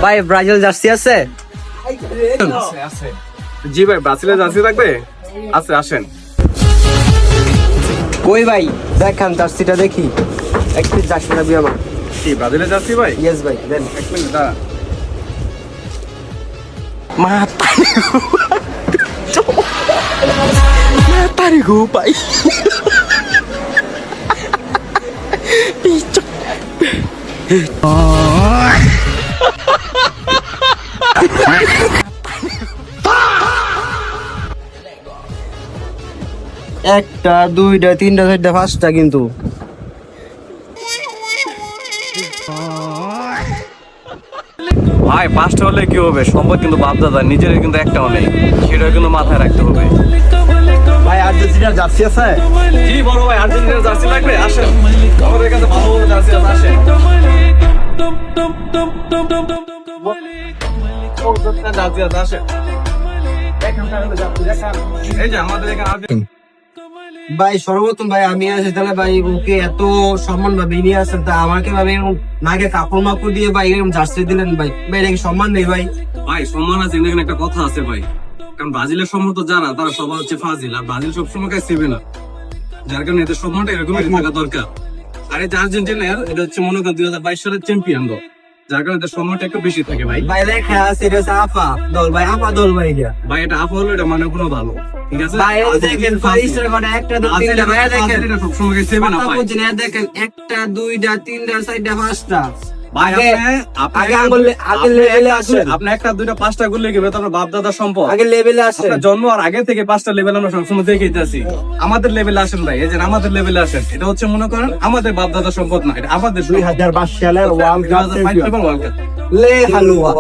ভাই Brazil jersey আছে? জি ভাই, ব্রাজিলের জার্সি লাগবে? আছে, আসেন। কই ভাই দেখান জার্সিটা দেখি। এক পিস জার্সি লাগবে আমার। কি ব্রাজিলের জার্সি ভাই? ইয়েস ভাই দেন। এক মিনিট দাঁড়া। মাতারি গো ভাই। একটা দুইটা তিনটা চারটা পাঁচটা কিন্তু ভাই 5টা হলে কি হবে, সম্পদ কিন্তু বাপ দাদা নিজের কিন্তু একটাও নেই, সেটাও কিন্তু মাথায় রাখতে হবে। ভাই আর্জেন্টিনার জার্সি আছে? জি বড় ভাই, আর্জেন্টিনার জার্সি লাগবে? আসেন, আমাদের কাছে ভালো ভালো জার্সি আছে, আসেন। জার্সি আছে, আসেন। এই যে আমাদের এখানে ভাই সর্বপ্রথম ভাই আমি আছি তাহলে ভাই ওকে এত সম্মান ভাবে নিয়ে আসেন, তা আমাকে ভাবে এরকম নাকে কাপড় মাপড় দিয়ে ভাই এরকম জার্সি দিলেন ভাই, ভাই এটা কি সম্মান নেই ভাই? ভাই সম্মান আছে, এখানে একটা কথা আছে ভাই, কারণ ব্রাজিলের সম্মান তো জানা, তারা সবাই হচ্ছে ফাজিল, আর ব্রাজিল সবসময় কাছে সেবে না, যার কারণে এদের সম্মানটা এরকমই থাকা দরকার। আর এই যে আর্জেন্টিনার, এটা হচ্ছে মনে করেন 2022 সালের চ্যাম্পিয়ন দল, যার কারণে এদের সম্মানটা একটু বেশি থাকে ভাই। ভাই লেখা আছে এটা হচ্ছে আপা দল, ভাই আপা দল ভাই এটা। ভাই এটা আপ হলো, এটা মানে কোনো ভালো, ঠিক আছে? ভাই এই দেখেন ফারিস্টার মানে একটা দুই তিনটা ভাই দেখেন এটা সবসময় কাছে সেবে না কথা ভাই। বলছেন, এই দেখেন একটা দুইটা তিনটা চারটা পাঁচটা ভাই আগে আগে লেভেলে আসেন, আপনি একটা দুইটা পাঁচটা গুলো কি আপনার বাপ দাদার সম্পদ, আগে লেভেলে আসেন। আপনার জন্ম আর আগে থেকে 5টা লেভেল আমরা সবসময় দেখে দিতেছি। আমাদের লেভেলে আসেন ভাই, এই যে আমাদের লেভেলে আসেন, এটা হচ্ছে মনে করেন আমাদের বাপ দাদার সম্পদ না, এটা আমাদের 2022 সালের ওয়ার্ল্ড কাপ World Cup। লে হালুয়া।